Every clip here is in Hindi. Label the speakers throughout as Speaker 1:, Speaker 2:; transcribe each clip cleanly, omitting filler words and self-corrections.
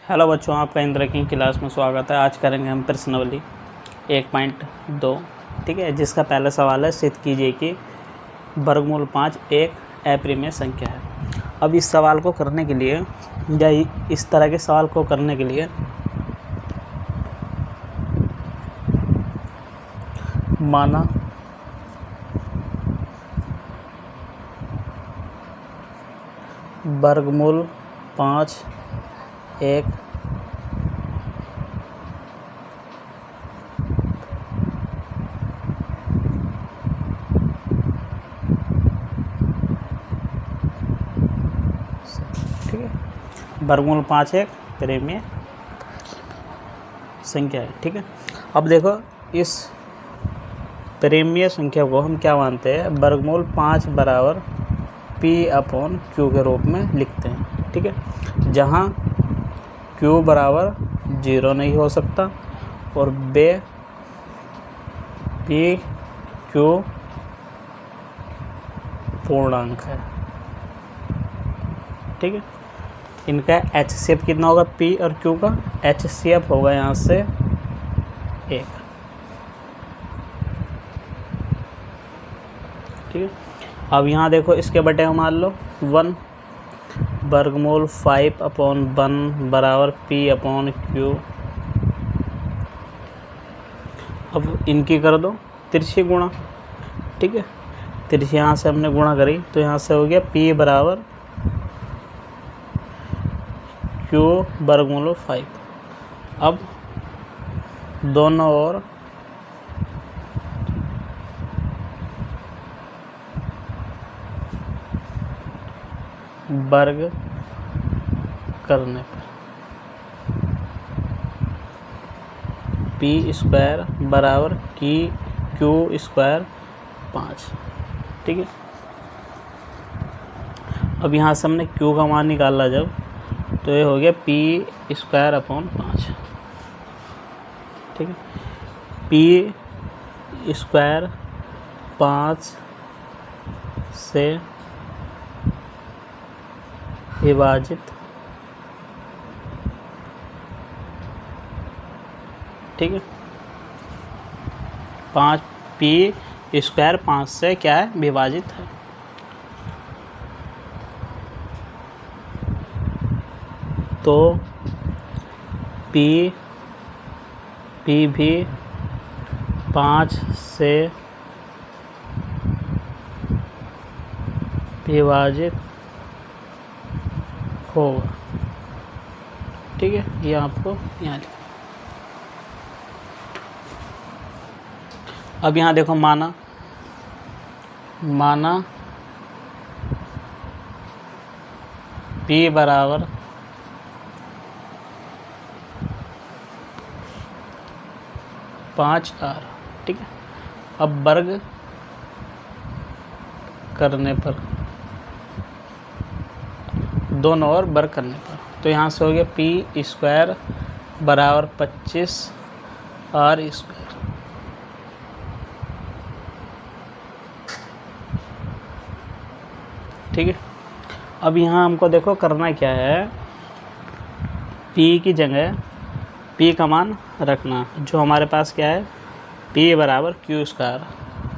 Speaker 1: हेलो बच्चों, आपका इंद्र की क्लास में स्वागत है। आज करेंगे हम प्रश्नावली 1.2। ठीक है, जिसका पहला सवाल है, सिद्ध कीजिए कि वर्गमूल 5 एक अप्रिमेय संख्या है। अब इस सवाल को करने के लिए या इस तरह के सवाल को करने के लिए माना वर्गमूल 5 एक ठीक है, वर्गमूल 5 एक अप्रिमेय संख्या है। ठीक है, अब देखो, इस अप्रिमेय संख्या को हम क्या मानते हैं, वर्गमूल 5 बराबर P/Q के रूप में लिखते हैं। ठीक है, जहाँ Q बराबर 0 नहीं हो सकता और PQ पूर्णांक है। ठीक है, इनका HCF कितना होगा, P और Q का HCF होगा यहाँ से 1। ठीक है, अब यहाँ देखो, इसके बटे हम मान लो 1, वर्गमूल 5/1 बराबर P/Q। अब इनकी कर दो तिरछी गुणा। ठीक है, तिरछी यहाँ से हमने गुणा करी तो यहाँ से हो गया P बराबर Q वर्गमूल 5। अब दोनों ओर वर्ग करने पर P² बराबर Q² 5। ठीक है, अब यहाँ से हमने Q का मान निकाला जब, तो ये हो गया P²/5। ठीक है, P² 5 से विभाजित। ठीक है, 5 P² 5 से क्या है, विभाजित है। तो P भी 5 से विभाजित होगा। ठीक है, ये आपको यहाँ लिखा। अब यहाँ देखो, माना P बराबर 5R। ठीक है, अब वर्ग करने पर, दोनों ओर वर्ग करने पर, तो यहाँ से हो गया P² बराबर 25R²। ठीक है, अब यहाँ हमको देखो करना क्या है, P की जगह P का मान रखना, जो हमारे पास क्या है, P बराबर Q²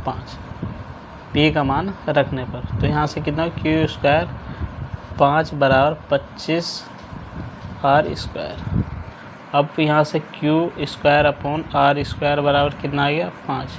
Speaker 1: 5। P का मान रखने पर तो यहाँ से कितना, Q² 5 बराबर 25R²। अब यहाँ से Q²/R² बराबर कितना आ गया, 5।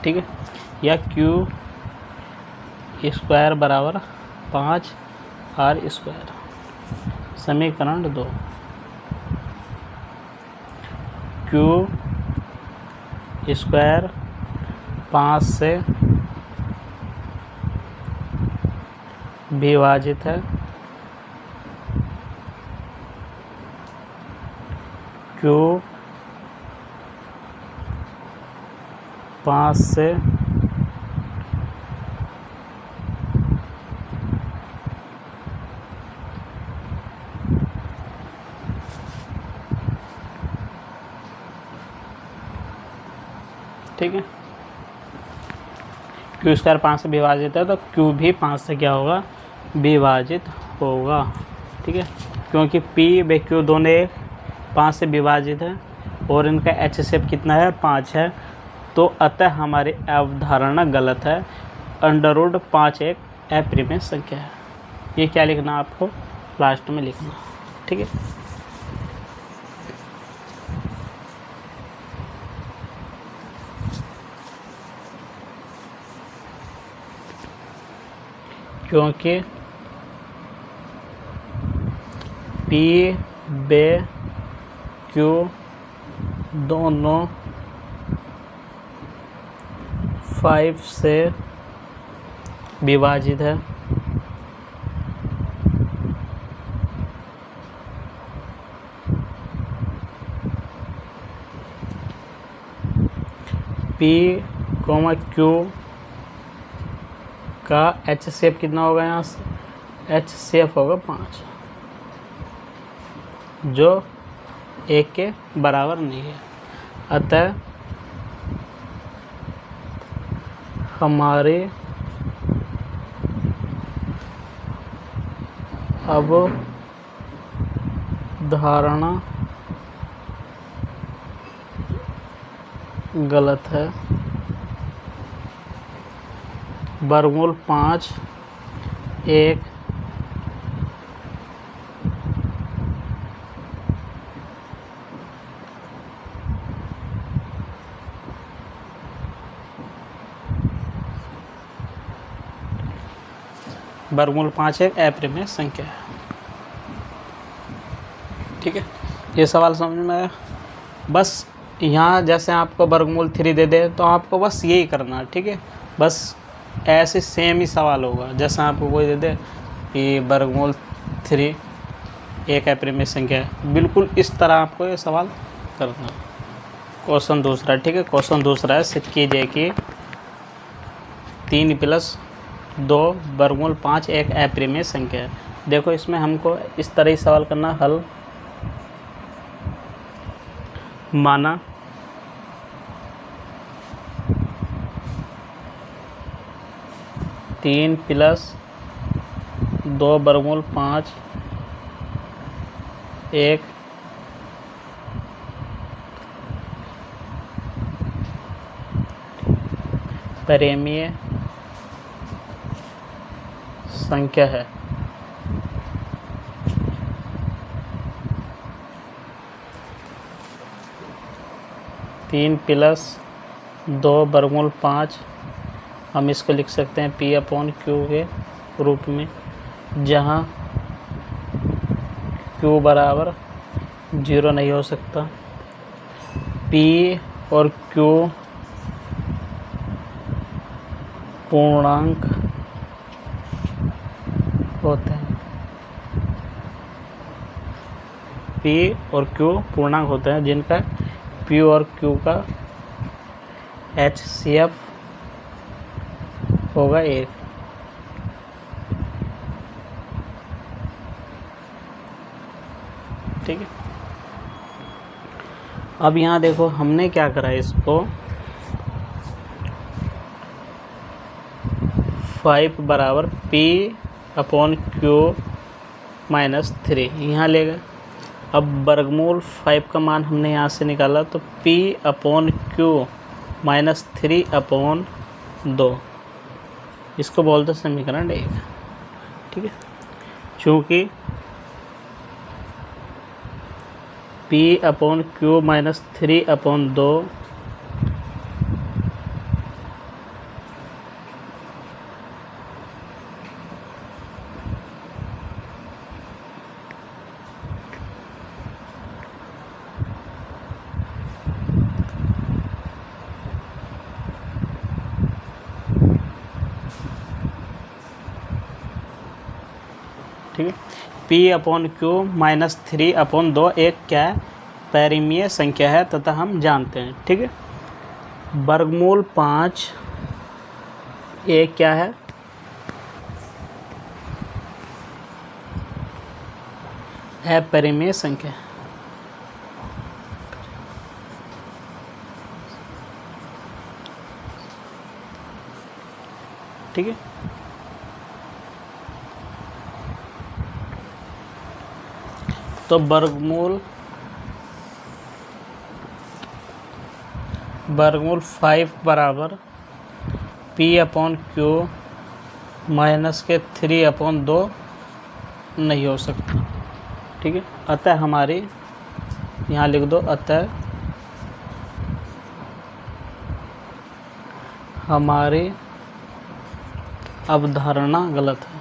Speaker 1: ठीक है, या Q² बराबर 5R²। समीकरण 2, Q² 5 से विभाजित है, Q 5 से ठीक है, Q² 5 से विभाजित है तो Q भी 5 से क्या होगा, विभाजित होगा। ठीक है, क्योंकि P व Q दोनों 5 से विभाजित है और इनका HCF कितना है 5 है, तो अतः हमारी अवधारणा गलत है। √5 एक अप्रिमेय संख्या है। ये क्या लिखना आपको लास्ट में लिखना। ठीक है, क्योंकि P व Q दोनों 5 से विभाजित है, P, Q का HCF कितना होगा, यहाँ से HCF होगा 5, जो 1 के बराबर नहीं है। अतः हमारे अवधारणा गलत है। वर्गमूल 5 एक अप्रिमेय संख्या है। ठीक है, ये सवाल समझ में आया। बस यहाँ जैसे आपको वर्गमूल 3 दे दे तो आपको बस यही करना है। ठीक है, बस ऐसे सेम ही सवाल होगा। जैसे आपको कोई दे दे कि वर्गमूल 3 एक अप्रिमेय संख्या है, बिल्कुल इस तरह आपको ये सवाल करना है। क्वेश्चन दूसरा, ठीक है, क्वेश्चन दूसरा है, सिद्ध कीजिए कि 3 + 2 वर्गमूल 5 एक अप्रिमेय संख्या है। देखो इसमें हमको इस तरह ही सवाल करना, हल माना तीन + 2 वर्गमूल 5 एक परिमेय संख्या है। तीन + 2 वर्गमूल 5 हम इसको लिख सकते हैं P/Q के रूप में, जहाँ Q बराबर 0 नहीं हो सकता। P और Q पूर्णांक होते हैं। P और Q पूर्णांक होते हैं जिनका P और Q का HCF होगा 1। ठीक है, अब यहाँ देखो हमने क्या करा है, इसको 5 बराबर P/Q -3 यहाँ ले गए। अब वर्गमूल 5 का मान हमने यहाँ से निकाला, तो P/Q -3/2 इसको बोलते समीकरण 1। ठीक है, चूँकि P/Q -3/2 ठीक है, P/Q -3/2 एक क्या है, परिमेय संख्या है तथा हम जानते हैं। ठीक है, वर्गमूल 5 एक क्या है, अपरिमेय संख्या। ठीक है, तो वर्गमूल 5 बराबर P/Q माइनस के 3/2 नहीं हो सकता। ठीक है, अतः हमारी, यहाँ लिख दो, अतः हमारी अवधारणा गलत है।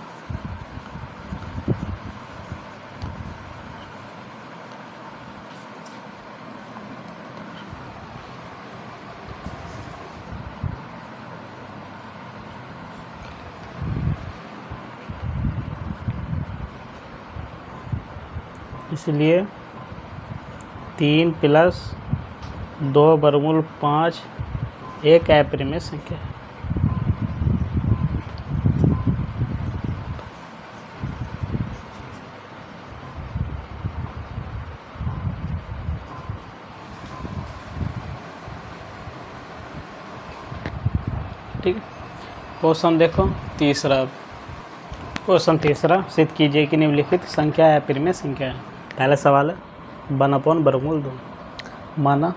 Speaker 1: इसलिए 3 + 2 वर्गमूल 5 एक अपरिमेय संख्या है। ठीक है, क्वेश्चन देखो तीसरा। क्वेश्चन तीसरा, सिद्ध कीजिए कि निम्नलिखित संख्या अपरिमेय संख्या है। पहला सवाल है 1/2। माना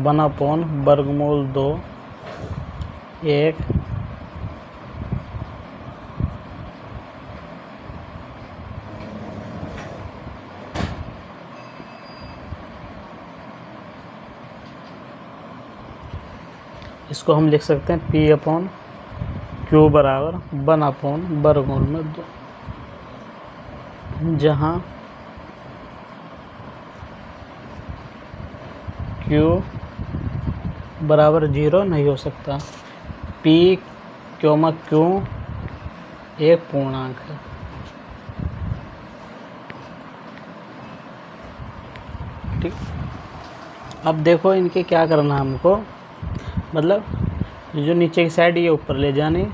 Speaker 1: (1/2) एक इसको हम लिख सकते हैं P/Q बराबर 1/2, जहाँ Q बराबर 0 नहीं हो सकता। P/Q एक पूर्णांक है। ठीक, अब देखो इनके क्या करना है हमको, मतलब जो नीचे की साइड ये ऊपर ले जानी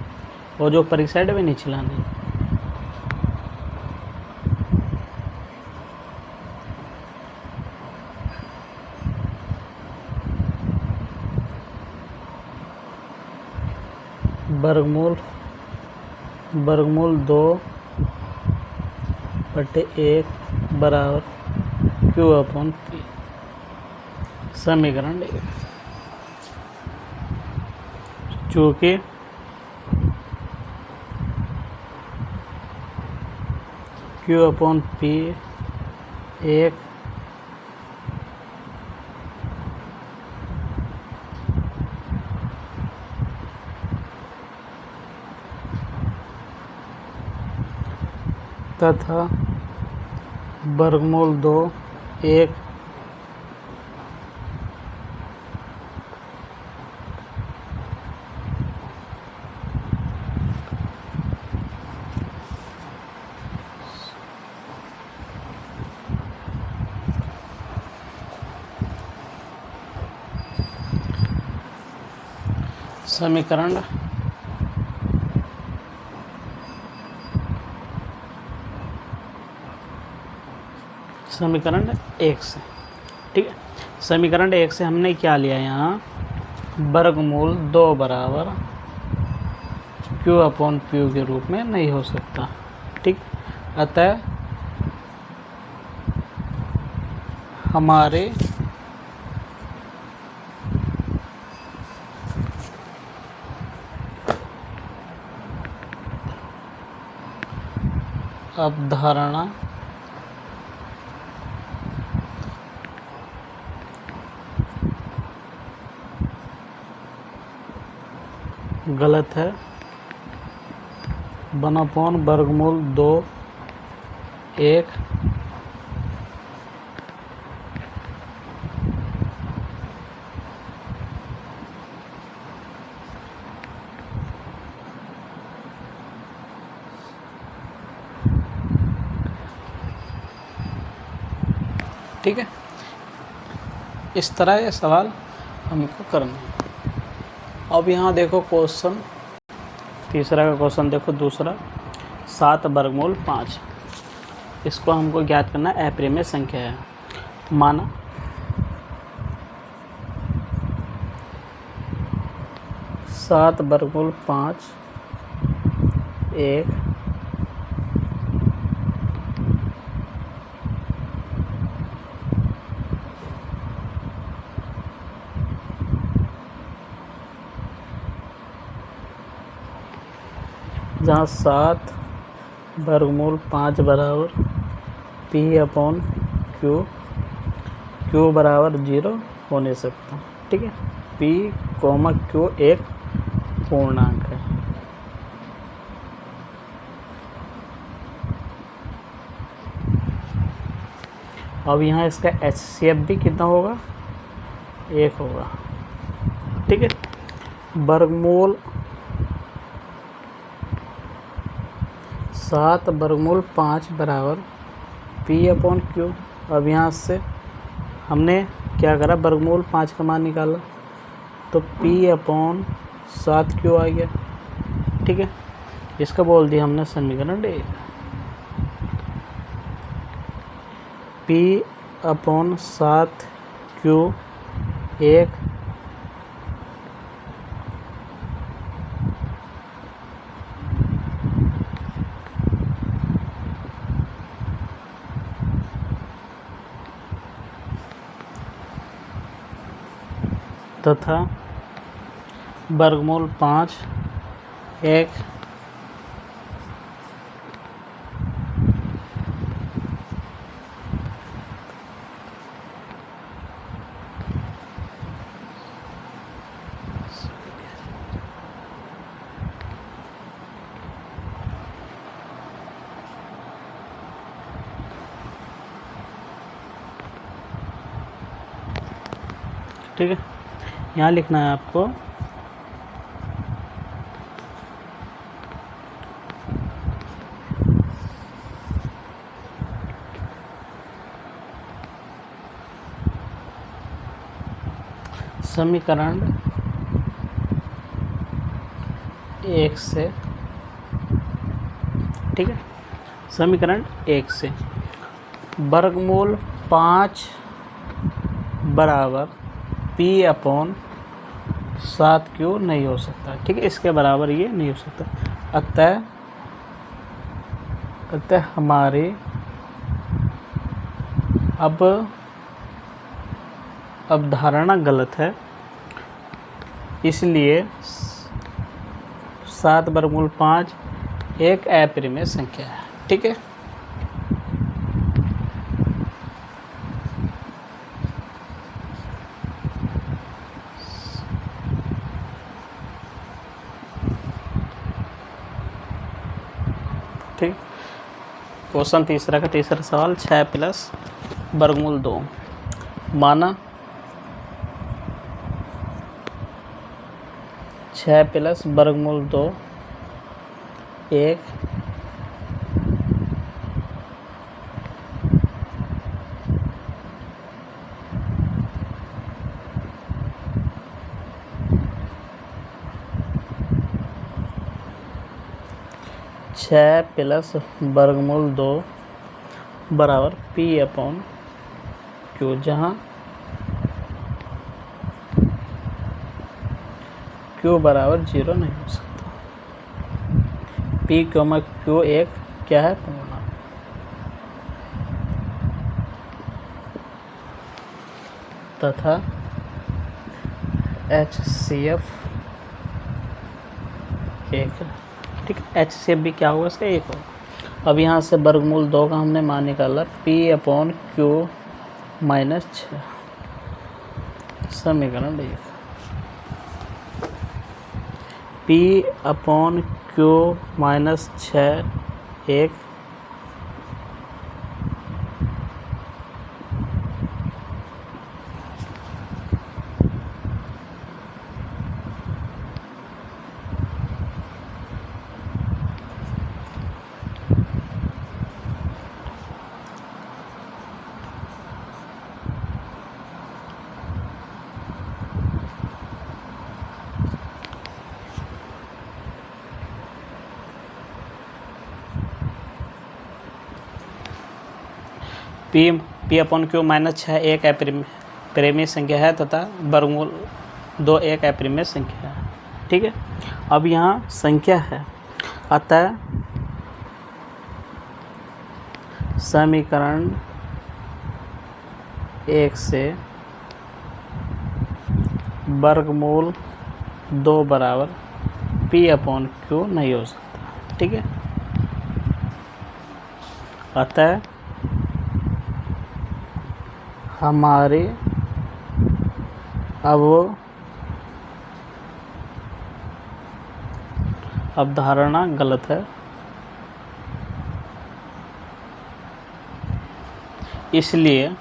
Speaker 1: और जो ऊपर की साइड है नीचे लानी। वर्गमूल 2/1 बराबर Q/P। समीकरण 1, चूँकि Q/P एक तथा वर्गमूल 2 एक समीकरण समीकरण 1 से। ठीक है, समीकरण 1 से हमने क्या लिया यहाँ, वर्गमूल 2 बराबर Q/P के रूप में नहीं हो सकता। ठीक, अतः हमारे अवधारणा गलत है। 1/2 एक ठीक है, इस तरह ये सवाल हमको करना है। अब यहाँ देखो क्वेश्चन तीसरा का क्वेश्चन देखो दूसरा, 7/5। इसको हमको ज्ञात करना है, अपरिमेय संख्या है। माना 7 वर्गमूल 5 1 जहाँ 7 वर्गमूल 5 बराबर P अपॉन Q बराबर 0 हो नहीं सकता। ठीक है, P, Q एक पूर्णांक है। अब यहाँ इसका HCF भी कितना होगा, 1 होगा। ठीक है, वर्गमूल 7 वर्गमूल 5 बराबर P अपॉन Q। अब यहाँ से हमने क्या करा, वर्गमूल 5 का मान निकाला, तो P अपॉन 7Q आ गया। ठीक है, इसका बोल दिया हमने समीकरण D। P अपॉन 7Q 1 तथा वर्गमूल 5 1 ठीक है, यहाँ लिखना है आपको समीकरण 1 से। ठीक है, समीकरण 1 से वर्गमूल 5 बराबर P अपॉन 7Q नहीं हो सकता। ठीक है, इसके बराबर ये नहीं हो सकता। अतः हमारी अब अवधारणा गलत है, इसलिए 7 वर्गमूल 5 एक अपरिमेय संख्या है। ठीक है, ठीक। क्वेश्चन तीसरा का तीसरा सवाल, 6 प्लस वर्गमूल 2 माना 6 प्लस वर्गमूल 2 1 6 प्लस वर्गमूल 2 बराबर P अपॉन Q, जहाँ Q बराबर 0 नहीं हो सकता। P, Q एक क्या है, पूर्णांक। तथा HCF 1 है। ठीक है, HCF भी क्या होगा, इसका 1 होगा। अब यहाँ से वर्गमूल 2 का हमने मान निकाला, P अपॉन Q माइनस 6, समीकरण 1। P upon Q minus 6 1 P upon Q minus 6 एक अपरिमेय संख्या है तथा वर्गमूल 2 एक अपरिमेय संख्या है। ठीक है। अब यहाँ संख्या है, अतः समीकरण 1 से वर्गमूल 2 बराबर P/Q नहीं हो सकता। ठीक है, अतः हमारी अवधारणा गलत है, इसलिए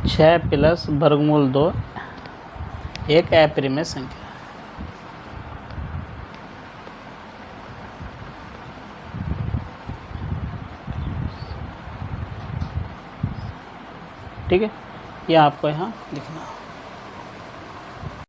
Speaker 1: 6 प्लस वर्गमूल 2 एक अपरिमेय संख्या है। ठीक है, यह आपको यहाँ लिखना है।